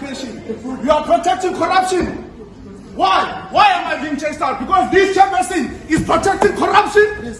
education. You are protecting corruption. Why? Why am I being chased out? Because this chairperson is protecting corruption.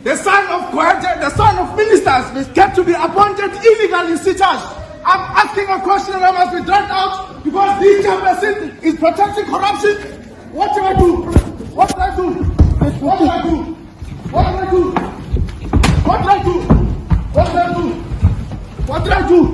The son of Gwede, the son of ministers, get to be appointed illegally in SETA. I'm asking a question and I must be dragged out because this chairperson is protecting corruption. What do I do? What do I do? What do I do? What do I do? What do I do? What do I do? What do I do?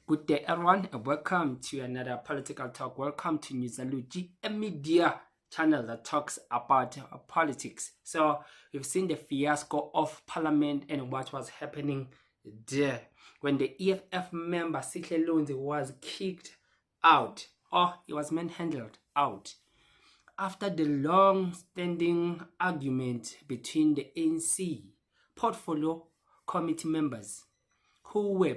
Good day, everyone, and welcome to another political talk. Welcome to Newsaluji, a media channel that talks about politics. So we've seen the fiasco of Parliament and what was happening there when the EFF member Sihle Lonzi was kicked out, or he was manhandled out after the long-standing argument between the ANC portfolio committee members who were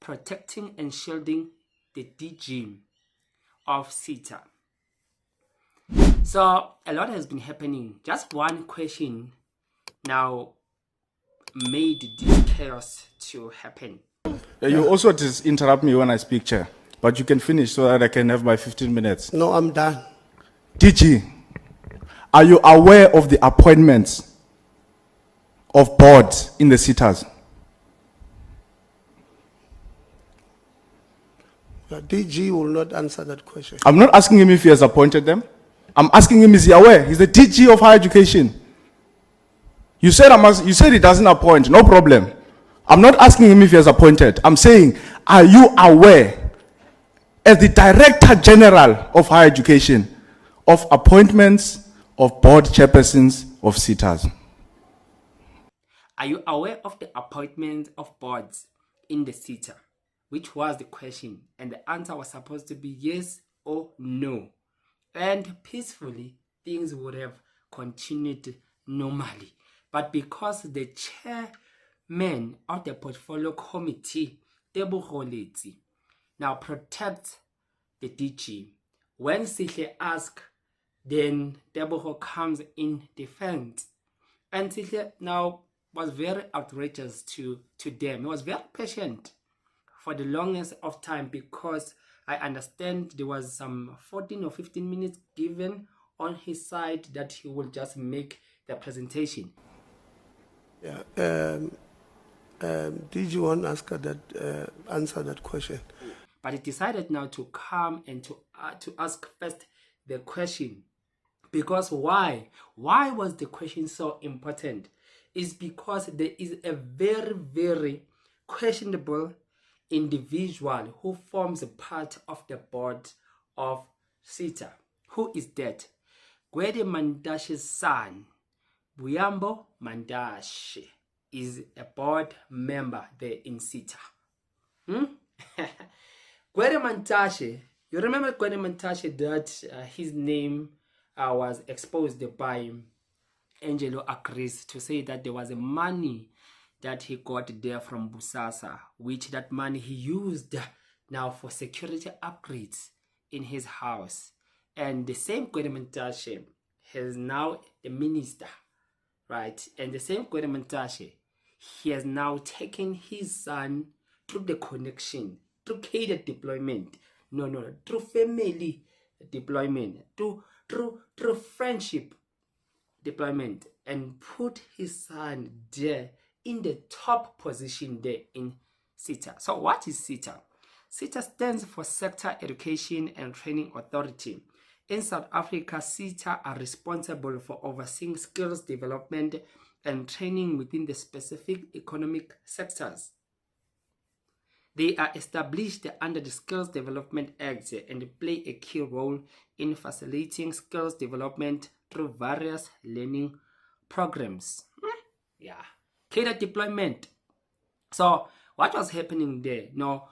protecting and shielding the DG of SETA. So a lot has been happening. Just one question now made this chaos to happen. You also interrupt me when I speak, Chair. But you can finish so that I can have my 15 minutes. No, I'm done. DG, are you aware of the appointments of boards in the SETAs? The DG will not answer that question. I'm not asking him if he has appointed them. I'm asking him, is he aware? He's the DG of higher education. You said he doesn't appoint, no problem. I'm not asking him if he has appointed. I'm saying, are you aware, as the Director General of Higher Education, of appointments of board chairpersons of SETAs? Are you aware of the appointment of boards in the SETA? Which was the question, and the answer was supposed to be yes or no. And peacefully, things would have continued normally. But because the chairman of the portfolio committee, Lonzi, now protects the DG, when Sihle asks, then Tebogo comes in defense. And Sihle now was very outrageous to them. He was very patient for the longest of time, because I understand there was some 14 or 15 minutes given on his side that he will just make the presentation. Yeah. Did you want to answer that question? But he decided now to come and to ask first the question. Because why? Why was the question so important? It's because there is a very, very questionable individual who forms a part of the board of SETA. Who is that? Gwede Mantashe's son, Gwede Mantashe, is a board member there in SETA. Gwede Mantashe, you remember Gwede Mantashe, that his name was exposed by Angelo Agrees to say that there was a money that he got there from Busasa, which that money he used now for security upgrades in his house. And the same Gwede Mantashe is now the minister, right? And the same Gwede Mantashe, he has now taken his son through the connection, through cadre deployment, through family deployment, through friendship deployment, and put his son there in the top position there in SETA. So what is SETA? SETA stands for Sector Education and Training Authority. In South Africa, SETA are responsible for overseeing skills development and training within the specific economic sectors. They are established under the Skills Development Act and play a key role in facilitating skills development through various learning programs. Yeah. Cadre deployment. So what was happening there? Now,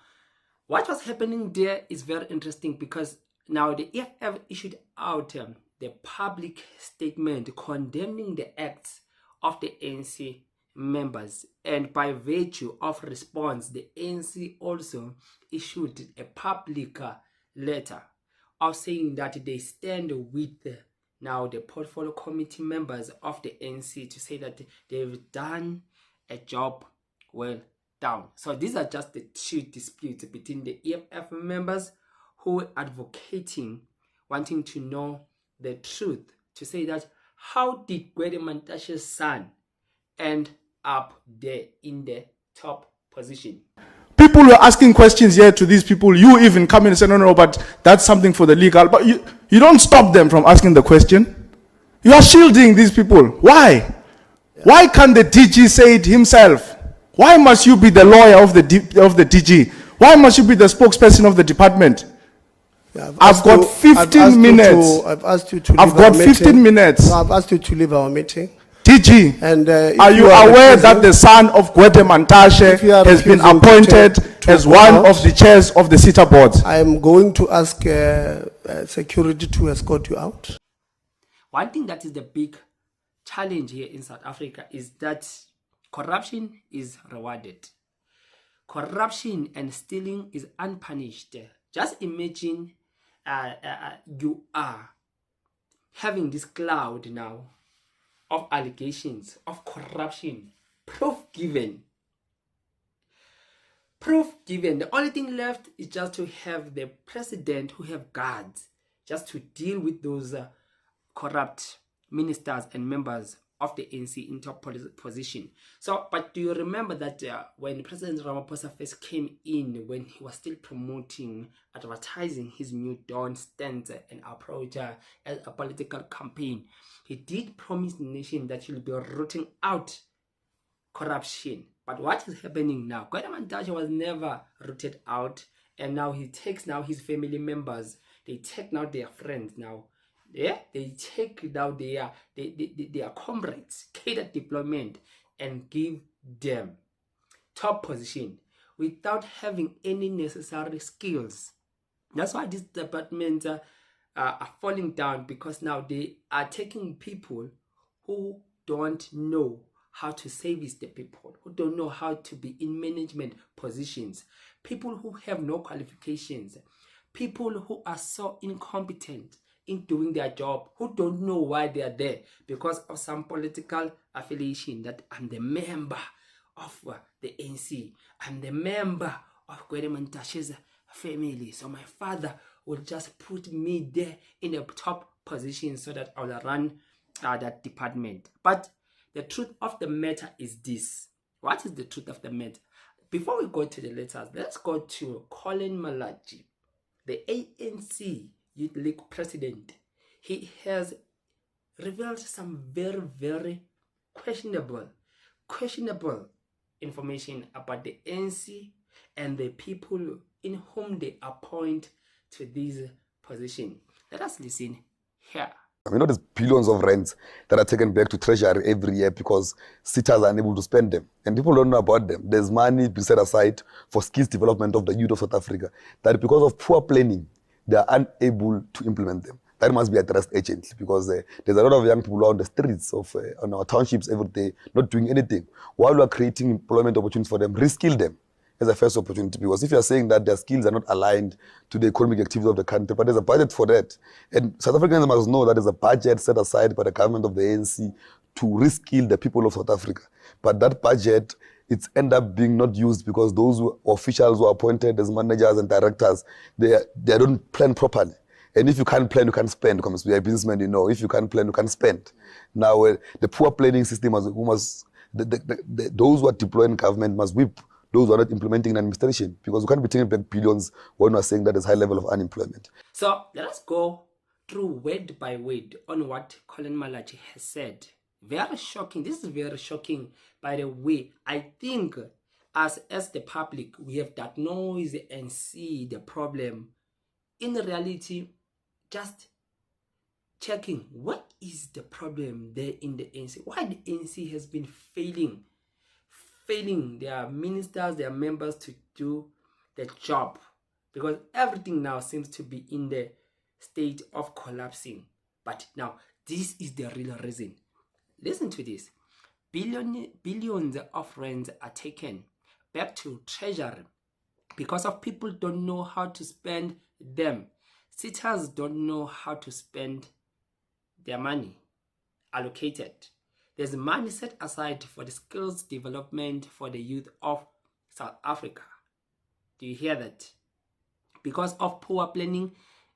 what was happening there is very interesting, because now the EFF issued out the public statement condemning the acts of the ANC members, and by virtue of response, the ANC also issued a public letter of saying that they stand with now the portfolio committee members of the ANC to say that they've done a job well down. So these are just the two disputes between the EFF members who are advocating, wanting to know the truth, to say that how did Gwede Mantashe's son end up there in the top position? People were asking questions here to these people. You even come in and say, no, but that's something for the legal. But you don't stop them from asking the question. You are shielding these people. Why? Why can't the DG say it himself? Why must you be the lawyer of the DG? Why must you be the spokesperson of the department? Yeah, I've got 15 minutes. I've asked you to leave I've got our 15 meeting. minutes. No, I've asked you to leave our meeting. DG, And are you aware that the son of Gwede Mantashe you are has been refusing appointed to as go one out, of the chairs of the SETA board? I am going to ask security to escort you out. One thing that is the big challenge here in South Africa is that corruption is rewarded. Corruption and stealing is unpunished. Just imagine you are having this cloud now of allegations of corruption, proof given. The only thing left is just to have the president who have guards just to deal with those corrupt ministers and members of the ANC in top position. So, but do you remember that when President Ramaphosa first came in, when he was still promoting, advertising his new Dawn stance and approach as a political campaign, he did promise the nation that he'll be rooting out corruption. But what is happening now? Gwede Mantashe was never rooted out, and now he takes now his family members, they take now their friends now. Yeah, they take now their comrades, cater deployment, and give them top position without having any necessary skills. That's why these departments are falling down, because now they are taking people who don't know how to service the people, who don't know how to be in management positions, people who have no qualifications, people who are so incompetent in doing their job, who don't know why they are there because of some political affiliation, that I'm the member of the ANC, I'm the member of Gwede Mantashe's family, so my father will just put me there in a top position so that I will run that department. But the truth of the matter is this. What is the truth of the matter? Before we go to the letters, let's go to Colin Malachi, the ANC Youth League president. He has revealed some very, very questionable information about the ANC and the people in whom they appoint to this position. Let us listen here. I mean, there's billions of rands that are taken back to treasury every year because SETAs are unable to spend them. And people don't know about them. There's money being set aside for skills development of the youth of South Africa that because of poor planning, they are unable to implement them. That must be addressed urgently, because there's a lot of young people on the streets of on our townships every day not doing anything. While we are creating employment opportunities for them, reskill them as a first opportunity. Because if you are saying that their skills are not aligned to the economic activities of the country, but there's a budget for that. And South Africans must know that there's a budget set aside by the government of the ANC to reskill the people of South Africa. But that budget, it's end up being not used because those officials who are appointed as managers and directors, they don't plan properly. And if you can't plan, you can't spend. Because we are businessmen, you know. If you can't plan, you can't spend. Now, the poor planning system those who are deploying government must whip those who are not implementing in administration, because we can't be taking back billions when we are saying that there's high level of unemployment. So let us go through word by word on what Colin Malachi has said. Very shocking. This is very shocking, by the way. I think as the public, we have diagnosed and see the problem. In reality, just checking what is the problem there in the ANC. Why the ANC has been failing their ministers, their members to do the job, because everything now seems to be in the state of collapsing. But now this is the real reason. Listen to this. Billions of rands are taken back to treasury because of people don't know how to spend them. SETAs don't know how to spend their money allocated. There's money set aside for the skills development for the youth of South Africa. Do you hear that? Because of poor planning,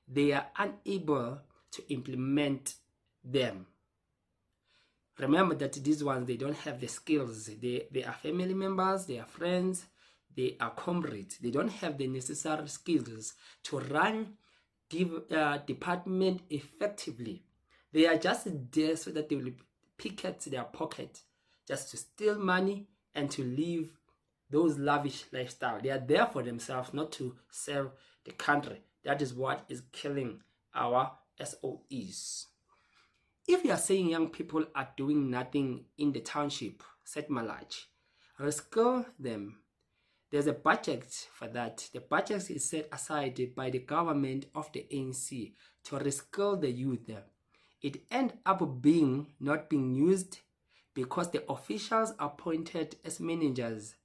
they are unable to implement them. Remember that these ones, they don't have the skills. They are family members, they are friends, they are comrades. They don't have the necessary skills to run department effectively. They are just there so that they will picket their pocket, just to steal money and to live those lavish lifestyle. They are there for themselves, not to serve the country. That is what is killing our SOEs. If you are saying young people are doing nothing in the township, set Malaj, reskill them. There's a budget for that. The budget is set aside by the government of the ANC to reskill the youth. It ends up not being used because the officials appointed as managers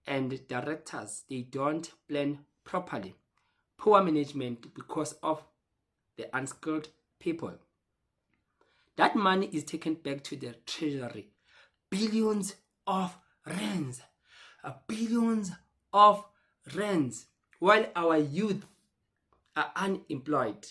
and directors, they don't plan properly. Poor management because of the unskilled people. That money is taken back to the treasury. Billions of rands. Billions of rands. While our youth are unemployed.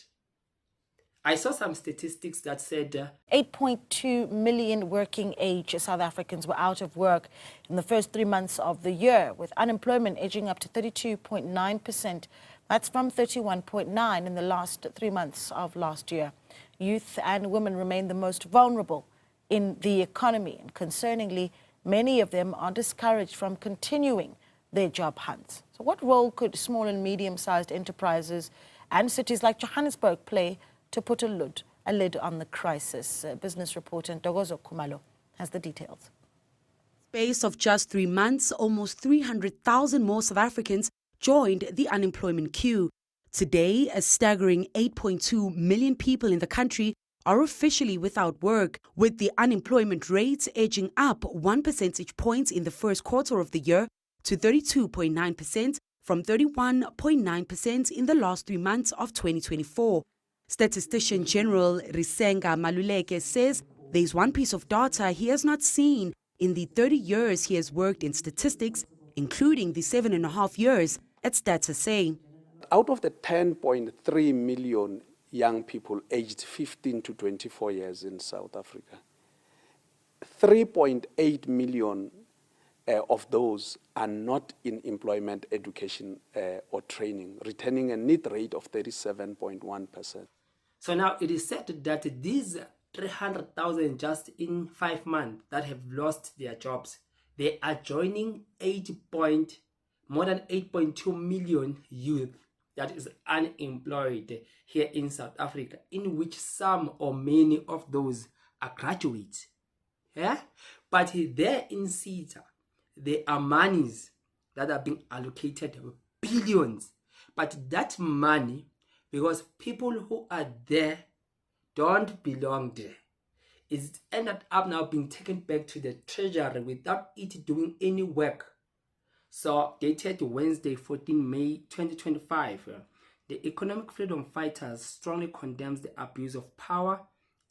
I saw some statistics that said 8.2 million working age South Africans were out of work in the first 3 months of the year, with unemployment edging up to 32.9%. That's from 31.9% in the last 3 months of last year. Youth and women remain the most vulnerable in the economy, and concerningly, many of them are discouraged from continuing their job hunts. So what role could small and medium-sized enterprises and cities like Johannesburg play to put a lid on the crisis? Business reporter Ntokozo Khumalo has the details. Space of just 3 months, almost 300,000 more South Africans joined the unemployment queue. Today, a staggering 8.2 million people in the country are officially without work, with the unemployment rate edging up 1 percentage point in the first quarter of the year to 32.9% from 31.9% in the last 3 months of 2024. Statistician General Risenga Maluleke says there's one piece of data he has not seen in the 30 years he has worked in statistics, including the 7.5 years at StatSA. Out of the 10.3 million young people aged 15 to 24 years in South Africa, 3.8 million of those are not in employment, education or training, retaining a need rate of 37.1%. So now it is said that these 300,000 just in 5 months that have lost their jobs, they are joining more than 8.2 million youth that is unemployed here in South Africa, in which some or many of those are graduates. Yeah? But there in SETA, there are monies that are being allocated, billions. But that money, because people who are there don't belong there, is ended up now being taken back to the treasury without it doing any work. So, dated Wednesday, 14 May 2025, the Economic Freedom Fighters strongly condemns the abuse of power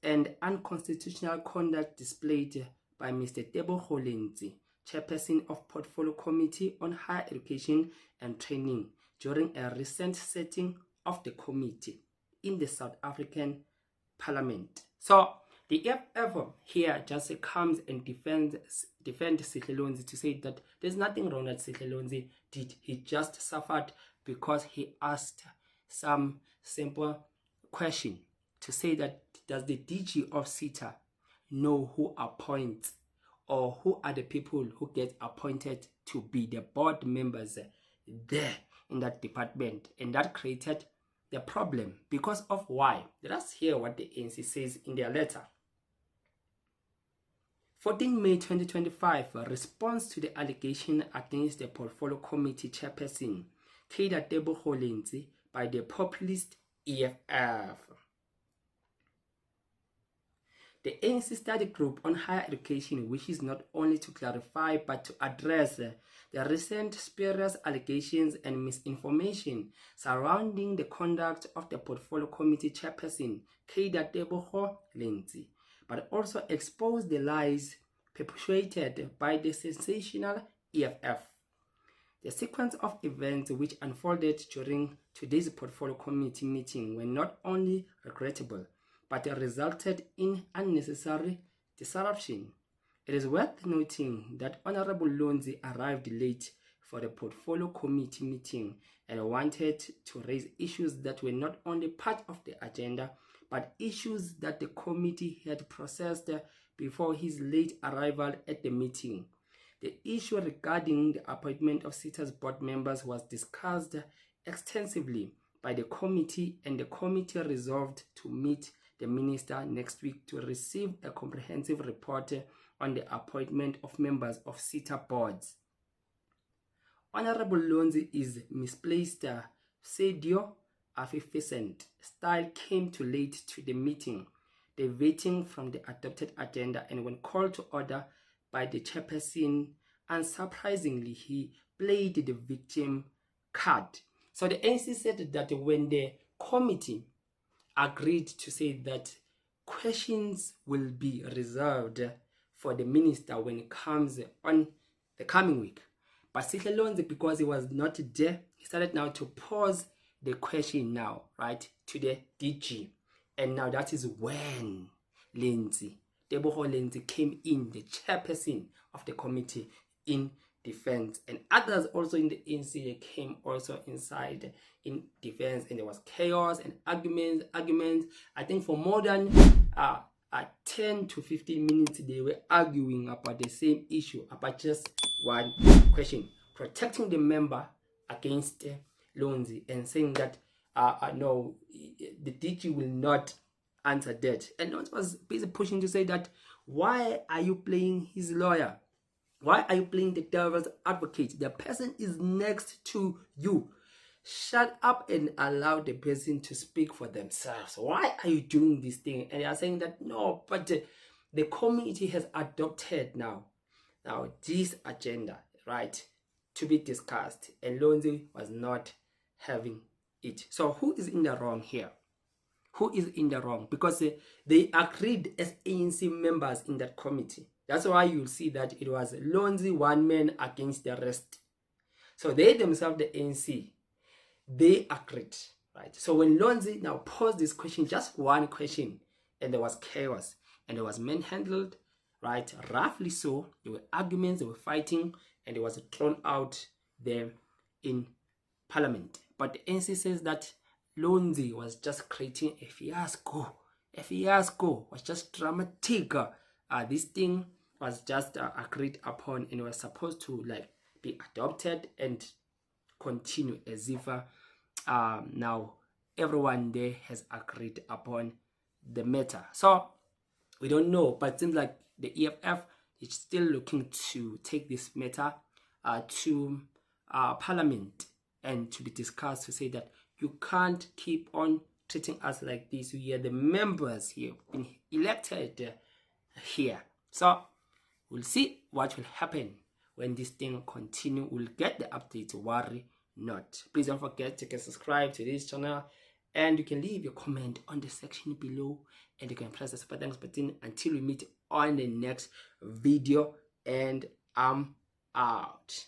and unconstitutional conduct displayed by Mr. Lonzi, chairperson of Portfolio Committee on Higher Education and Training, during a recent sitting of the committee in the South African Parliament. So, the EFF here just comes and defends Sihle Lonzi to say that there's nothing wrong that Sihle Lonzi did. He just suffered because he asked some simple question to say that does the DG of SETA know who appoints or who are the people who get appointed to be the board members there in that department, and that created the problem. Because of why? Let us hear what the ANC says in their letter. 14 May 2025, a response to the allegation against the Portfolio Committee chairperson, Lonzi, by the populist EFF. The ANC Study Group on Higher Education wishes not only to clarify but to address the recent spurious allegations and misinformation surrounding the conduct of the Portfolio Committee chairperson, Lonzi, but also expose the lies perpetuated by the sensational EFF. The sequence of events which unfolded during today's portfolio committee meeting were not only regrettable, but resulted in unnecessary disruption. It is worth noting that Honorable Lonzi arrived late for the portfolio committee meeting and wanted to raise issues that were not only part of the agenda, but issues that the committee had processed before his late arrival at the meeting. The issue regarding the appointment of SETA's board members was discussed extensively by the committee, and the committee resolved to meet the minister next week to receive a comprehensive report on the appointment of members of SETA boards. Honorable Lonzi is misplaced. Sadio effervescent style came too late to the meeting, deviating from the adopted agenda, and when called to order by the chairperson, unsurprisingly, he played the victim card. So the ANC said that when the committee agreed to say that questions will be reserved for the minister when it comes on the coming week, but Sihle Lonzi, because he was not there, he started now to pose the question now, right, to the DG. And now that is when Lonzi came in, the chairperson of the committee, in defense, and others also in the ANC came also inside in defense, and there was chaos and arguments. I think for more than 10 to 15 minutes they were arguing about the same issue, about just one question: protecting the member against Lonzi, and saying that no, the DG will not answer that. And Lonzi was basically pushing to say that, why are you playing his lawyer? Why are you playing the devil's advocate? The person is next to you. Shut up and allow the person to speak for themselves. Why are you doing this thing? And they are saying that no, but the committee has adopted now this agenda, right, to be discussed, and Lonzi was not having it. So who is in the wrong here? Who is in the wrong? Because they agreed as ANC members in that committee. That's why you'll see that it was Lonzi one man against the rest. So they themselves, the ANC, they agreed, right? So when Lonzi now posed this question, just one question, and there was chaos, and there was manhandled, right? Roughly so. There were arguments, they were fighting, and it was thrown out there in Parliament. But the ANC says that Lonzi was just creating a fiasco. A fiasco was just dramatic. This thing was just agreed upon, and was supposed to be adopted and continue as if now everyone there has agreed upon the matter. So we don't know, but it seems like the EFF is still looking to take this matter to Parliament and to be discussed, to say that you can't keep on treating us like this. We are the members here, been elected here. So we'll see what will happen when this thing continue. We'll get the updates, worry not. Please don't forget to subscribe to this channel, and you can leave your comment on the section below, and you can press the super thanks button until we meet on the next video, and I'm out.